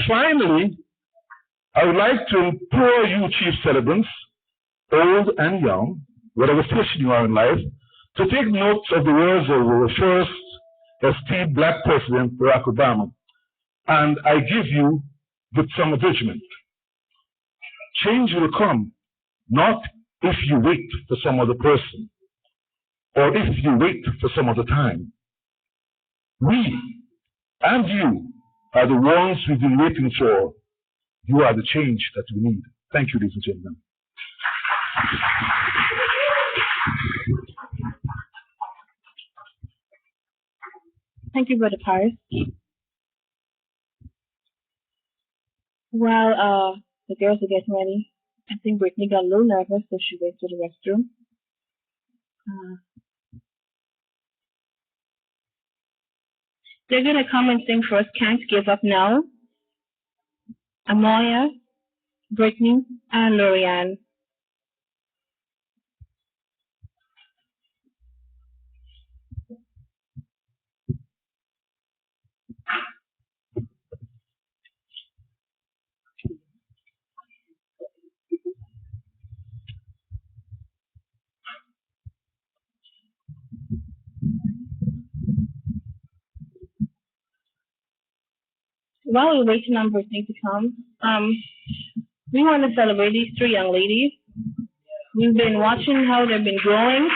Finally, I would like to implore you, chief celebrants, old and young, whatever station you are in life, to take note of the words of our first esteemed black president, Barack Obama. And I give you with some abridgment. Change will come, not if you wait for some other person, or if you wait for some other time. We and you are the ones we've been waiting for. You are the change that we need. Thank you, ladies and gentlemen. Thank you, Brother Paris. While the girls are getting ready, I think Brittany got a little nervous, so she went to the restroom. They're going to come and sing first, Can't Give Up Now. Amoya, Brittany, and Lorianne. While we're waiting on Brittany to come, we want to celebrate these three young ladies. We've been watching how they've been growing.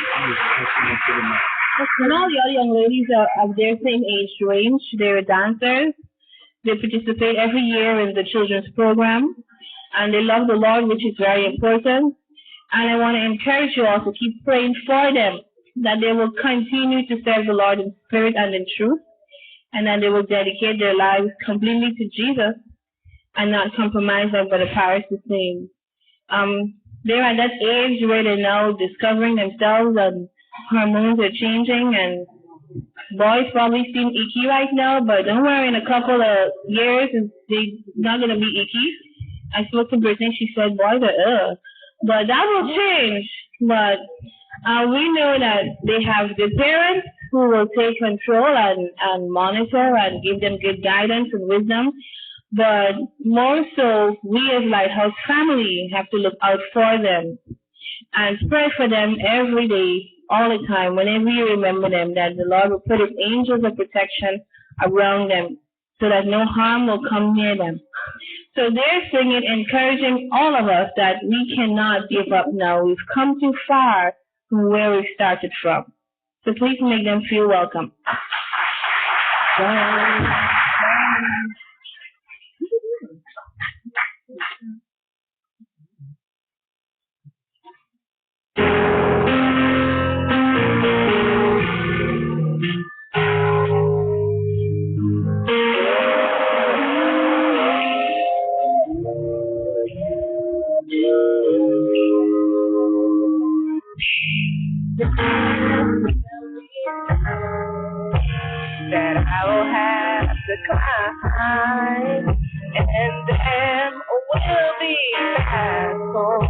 And all the other young ladies are of their same age range. They're dancers. They participate every year in the children's program. And they love the Lord, which is very important. And I want to encourage you all to keep praying for them, that they will continue to serve the Lord in spirit and in truth, and that they will dedicate their lives completely to Jesus and not compromise like Brother Paris is saying. They're at that age where they're now discovering themselves and hormones are changing, and boys probably seem icky right now, but don't worry, in a couple of years, they're not going to be icky. I spoke to Brittany, she said, boys are but that will change. But we know that they have good parents who will take control and monitor and give them good guidance and wisdom. But more so, we as Lighthouse family have to look out for them and pray for them every day, all the time, whenever you remember them, that the Lord will put his angels of protection around them so that no harm will come near them. So they're singing, encouraging all of us that we cannot give up now. We've come too far from where we started from. So please make them feel welcome. That I will have to climb, and then will be baffled.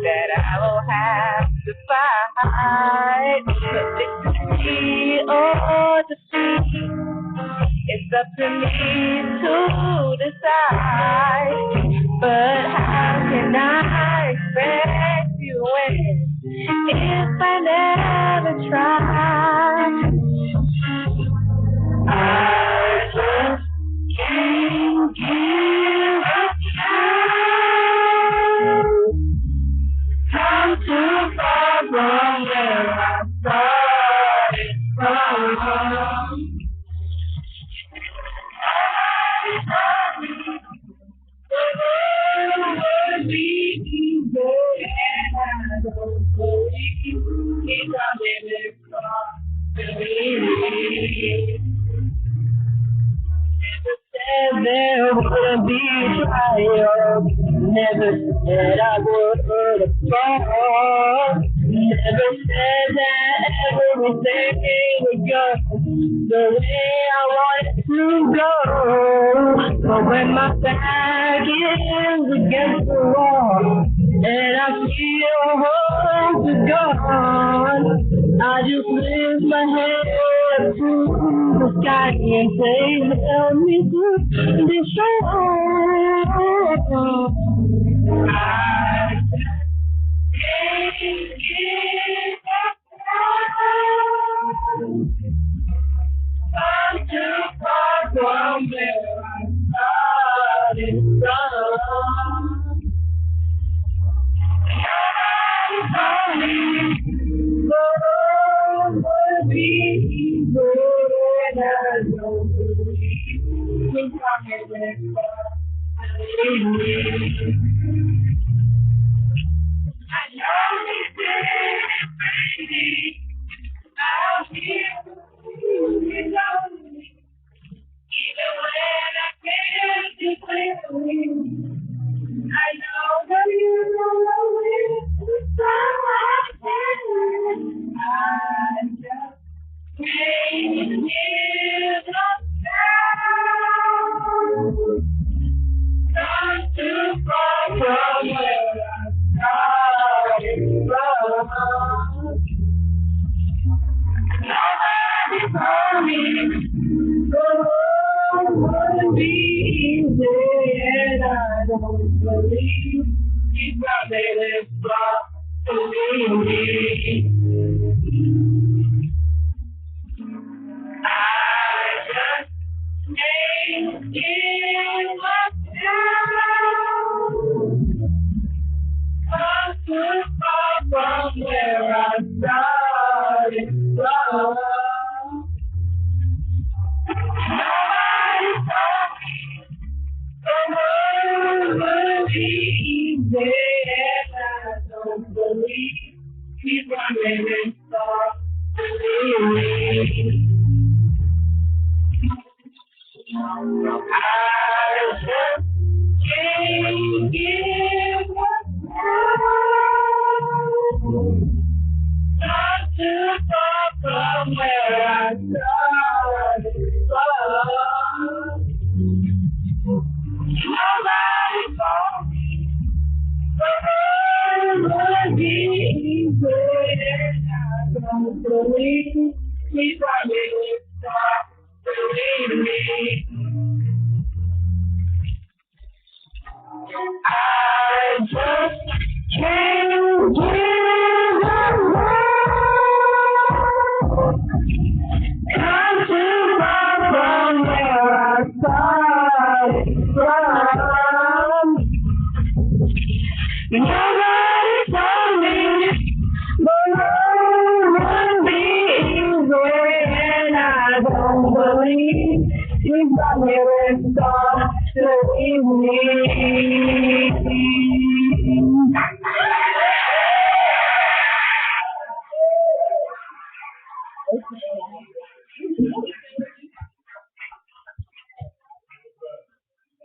That I will have to fight the victory or defeat. It's up to me to decide. But how can I expect you win if I never try? I just can't give up now. Come too far from where I started from. The world would be easy, and I don't believe it's a minute from me. Said there wouldn't be trial. Never said I would fall. Never said that everything would go the way I wanted to go. But when my back is against the wall and I feel hope is gone, I just lift my head to the sky and say, help me through this storm. I can't give up now. I'm too far from where I started from. Lord, would be good, and I don't believe we come this far. I know this is out here, you know me, even when I can't see clearly. I know that you don't know it. I just can't give up now. Not too far from where I started from. Nobody told me the road would be easy, and I don't believe he brought me this far to leave me. I just can't give up now. I'm too far from where I started from. Nobody told me the world would be easy, and I don't believe he's running this far to leave me. I just can't give up now. Not too far from where I started from. Nobody told me the road would be easy, and I don't believe he's running this far to leave me. I just can't give up now. Come too far from where I started from. Nobody told me the road would be easy, and I don't believe he's got me this far to leave me.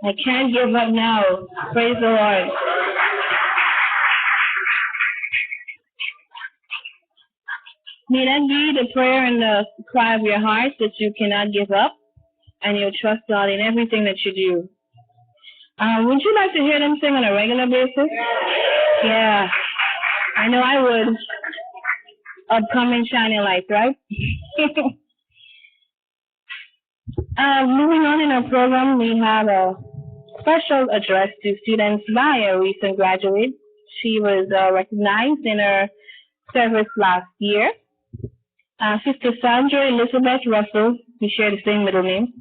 I can't give up now. Praise the Lord. May that be the prayer and the cry of your heart, that you cannot give up and you'll trust God in everything that you do. Would you like to hear them sing on a regular basis? Yeah, I know I would. Upcoming Shining Lights, right? Moving on in our program, we have a special address to students by a recent graduate. She was recognized in her service last year. Sister Sandra Elizabeth Russell, we share the same middle name,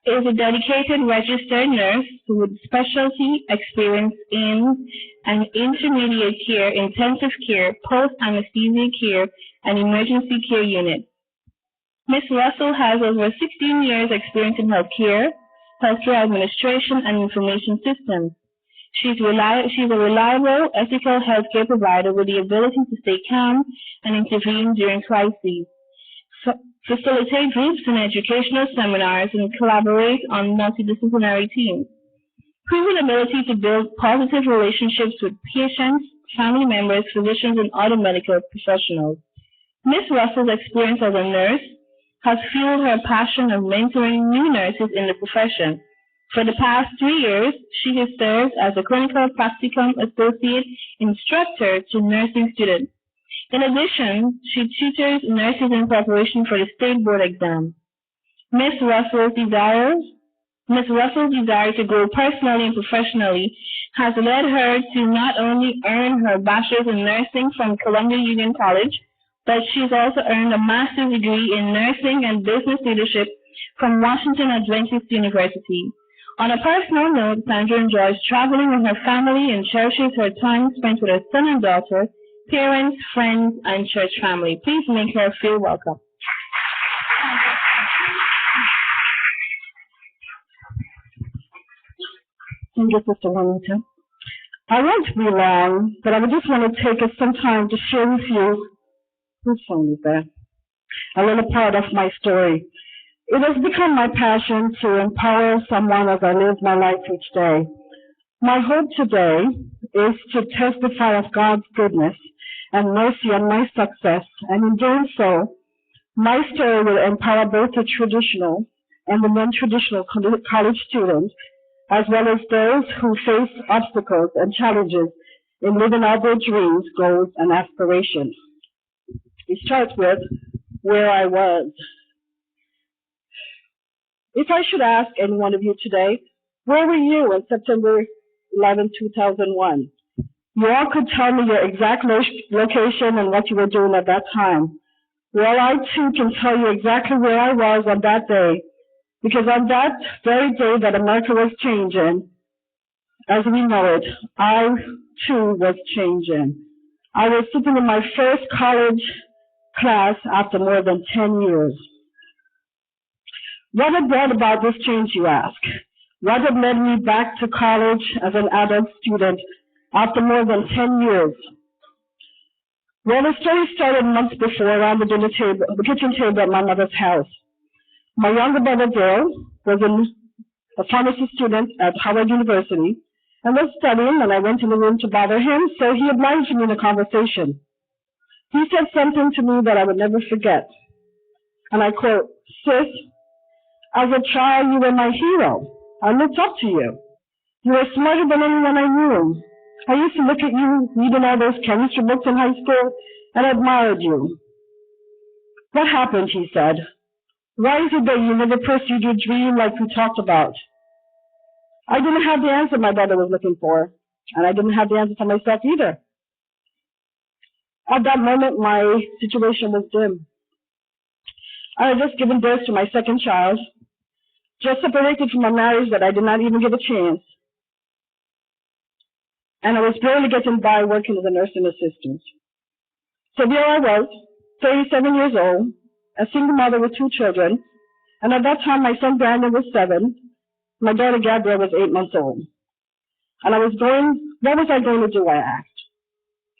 is a dedicated registered nurse with specialty experience in an intermediate care, intensive care, post-anesthesia care, and emergency care unit. Ms. Russell has over 16 years experience in healthcare administration, and information systems. She's a reliable, ethical healthcare provider with the ability to stay calm and intervene during crises, facilitate groups and educational seminars, and collaborate on multidisciplinary teams. Proven ability to build positive relationships with patients, family members, physicians, and other medical professionals. Ms. Russell's experience as a nurse has fueled her passion of mentoring new nurses in the profession. For the past 3 years, she has served as a clinical practicum associate instructor to nursing students. In addition, she tutors nurses in preparation for the state board exam. Miss Russell's desire to grow personally and professionally has led her to not only earn her bachelor's in nursing from Columbia Union College, but she's also earned a master's degree in nursing and business leadership from Washington Adventist University. On a personal note, Sandra enjoys traveling with her family and cherishes her time spent with her son and daughter, parents, friends, and church family. Please make her feel welcome. Thank you, Sister Wilmington. I won't be long, but I would just want to take some time to share with you, whose phone is that? A little part of my story. It has become my passion to empower someone as I live my life each day. My hope today is to testify of God's goodness and mercy on my success, and in doing so, my story will empower both the traditional and the non-traditional college students, as well as those who face obstacles and challenges in living out their dreams, goals, and aspirations. It starts with where I was. If I should ask any one of you today, where were you on September 11, 2001? You all could tell me your exact location and what you were doing at that time. Well, I too can tell you exactly where I was on that day, because on that very day that America was changing, as we know it, I too was changing. I was sitting in my first college class after more than 10 years. What had brought about this change, you ask? What had led me back to college as an adult student after more than 10 years? Well, the story started months before around the kitchen table at my mother's house. My younger brother, Bill, was a pharmacy student at Howard University and was studying, and I went in the room to bother him, so he obliged me in a conversation. He said something to me that I would never forget, and I quote, "Sis, as a child, you were my hero. I looked up to you. You were smarter than anyone I knew. I used to look at you reading all those chemistry books in high school and admired you." "What happened?" he said. "Why is it that you never pursued your dream like we talked about?" I didn't have the answer my brother was looking for, and I didn't have the answer for myself either. At that moment, my situation was dim. I had just given birth to my second child, just separated from a marriage that I did not even give a chance, and I was barely getting by working as a nursing assistant. So there I was, 37 years old, a single mother with 2 children, and at that time my son Brandon was 7, my daughter Gabrielle was 8 months old. And what was I going to do, I asked.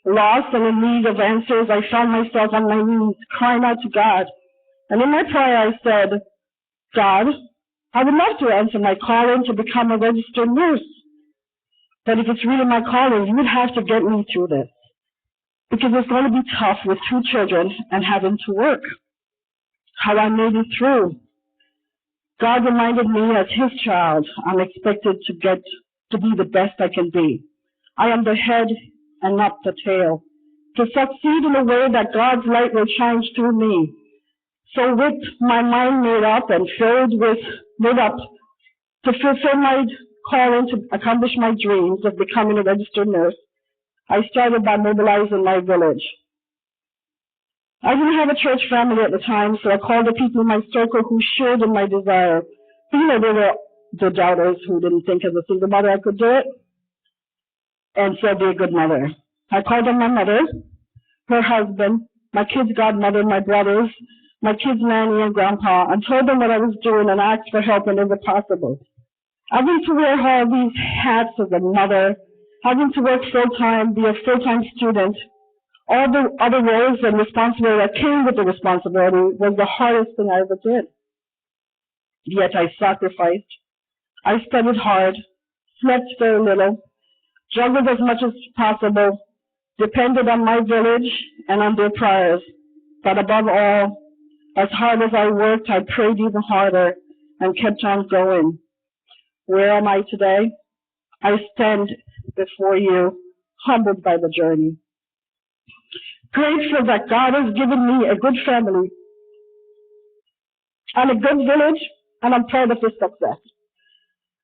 Lost and in need of answers, I found myself on my knees, crying out to God. And in my prayer I said, "God, I would love to answer my calling to become a registered nurse. But if it's really my calling, you would have to get me through this. Because it's going to be tough with 2 children and having to work." How I made it through. God reminded me as his child, I'm expected to be the best I can be. I am the head and not the tail. To succeed in a way that God's light will shine through me. So with my mind made up to fulfill my calling to accomplish my dreams of becoming a registered nurse, I started by mobilizing my village. I didn't have a church family at the time, so I called the people in my circle who shared in my desire. They were the doubters who didn't think as a single mother I could do it, and said be a good mother. I called on my mother, her husband, my kids' godmother, my brothers, my kids' nanny and grandpa, and told them what I was doing and asked for help whenever possible. Having to wear all these hats as a mother, having to work full-time, be a full-time student, all the other roles and responsibility that came with the responsibility was the hardest thing I ever did. Yet I sacrificed. I studied hard, slept very little, juggled as much as possible, depended on my village and on their prayers. But above all, as hard as I worked, I prayed even harder and kept on going. Where am I today? I stand before you, humbled by the journey. Grateful that God has given me a good family and a good village, and I'm proud of this success.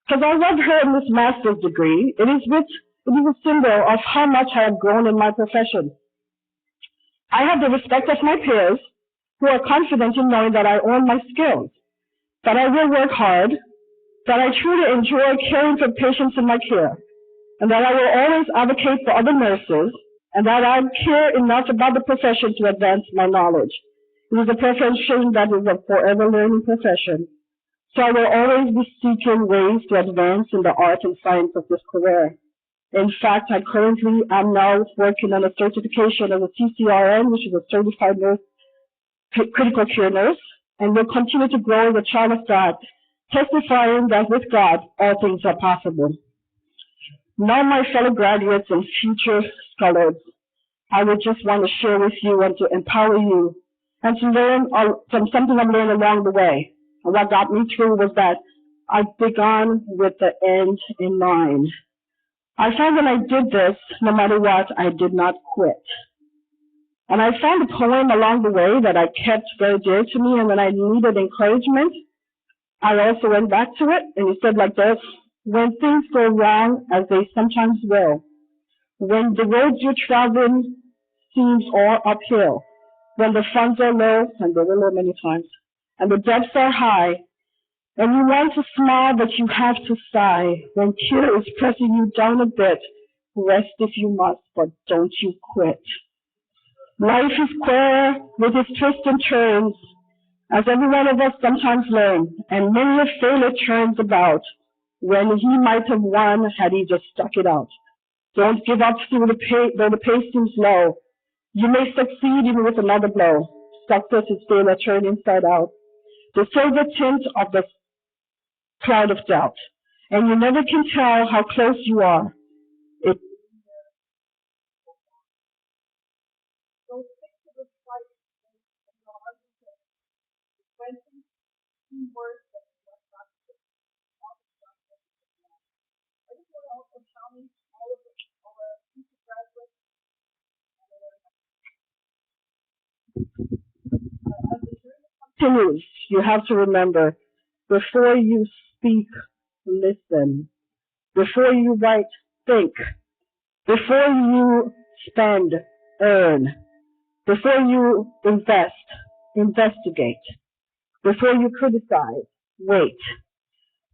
Because as I've earned this master's degree, it is a symbol of how much I have grown in my profession. I have the respect of my peers who are confident in knowing that I own my skills, that I will work hard, that I truly enjoy caring for patients in my care, and that I will always advocate for other nurses, and that I care enough about the profession to advance my knowledge. It is a profession that is a forever learning profession, so I will always be seeking ways to advance in the art and science of this career. In fact, I currently am now working on a certification as a CCRN, which is a certified nurse, critical care nurse, and will continue to grow as a child of God, testifying that with God, all things are possible. Now, my fellow graduates and future scholars, I would just want to share with you and to empower you and to learn from something I've learned along the way. And what got me through was that I began with the end in mind. I found when I did this, no matter what, I did not quit. And I found a poem along the way that I kept very dear to me, and when I needed encouragement, I also went back to it, and it said like this: when things go wrong, as they sometimes will, when the roads you're traveling seems all uphill, when the funds are low, and they were low many times, and the debts are high, and you want to smile, but you have to sigh, when tears is pressing you down a bit, rest if you must, but don't you quit. Life is queer with its twists and turns, as every one of us sometimes learn, and many a failure turns about, when he might have won had he just stuck it out. Don't give up though the pace seems low. You may succeed even with another blow. Success is failure turned inside out. The silver tint of the cloud of doubt, and you never can tell how close you are. Continues, you have to remember, before you speak, listen. Before you write, think. Before you spend, earn. Before you invest, investigate. Before you criticize, wait.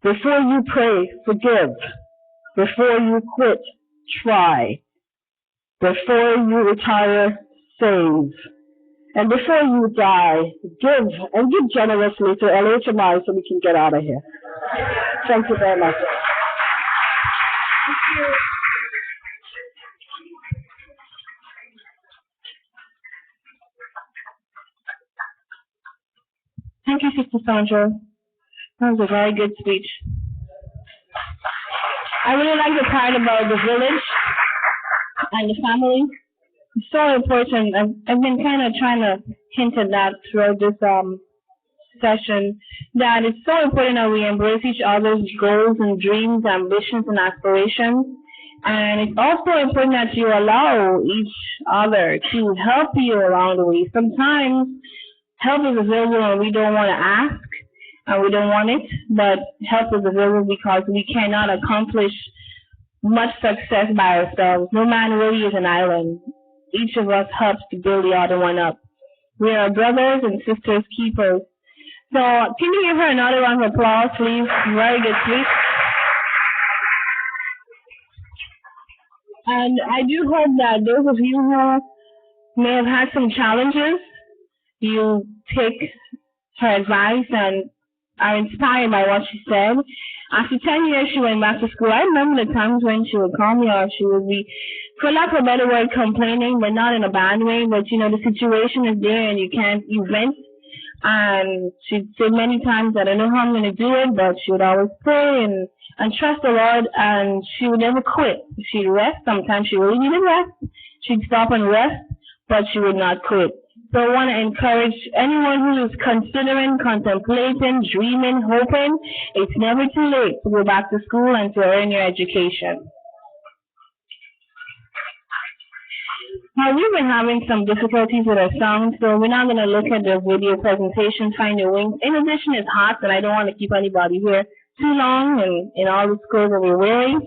Before you pray, forgive. Before you quit, try. Before you retire, save. And before you die, give, and give generously to LHMI so we can get out of here. Thank you very much. Thank you, Sister Sandra. That was a very good speech. I really like the part about the village and the family. It's so important. I've been kind of trying to hint at that throughout this session, that it's so important that we embrace each other's goals and dreams, ambitions, and aspirations. And it's also important that you allow each other to help you along the way. Sometimes help is available and we don't want to ask, and we don't want it, but help is available because we cannot accomplish much success by ourselves. No man really is an island. Each of us helps to build the other one up. We are brothers and sisters keepers. So can you give her another round of applause, please? Very good speech. And I do hope that those of you who may have had some challenges, you take her advice and are inspired by what she said. After 10 years, she went back to school. I remember the times when she would call me or she would be, for lack of a better word, complaining, but not in a bad way. But, you know, the situation is there and you vent. And she'd say many times, I don't know how I'm going to do it, but she would always pray and trust the Lord, and she would never quit. She'd rest. Sometimes she really needed rest. She'd stop and rest, but she would not quit. So I want to encourage anyone who is considering, contemplating, dreaming, hoping, it's never too late to go back to school and to earn your education. Now, we've been having some difficulties with our sound, so we're not going to look at the video presentation, find your wings. In addition, it's hot, and I don't want to keep anybody here too long in all the clothes that we're wearing.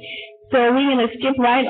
So we're going to skip right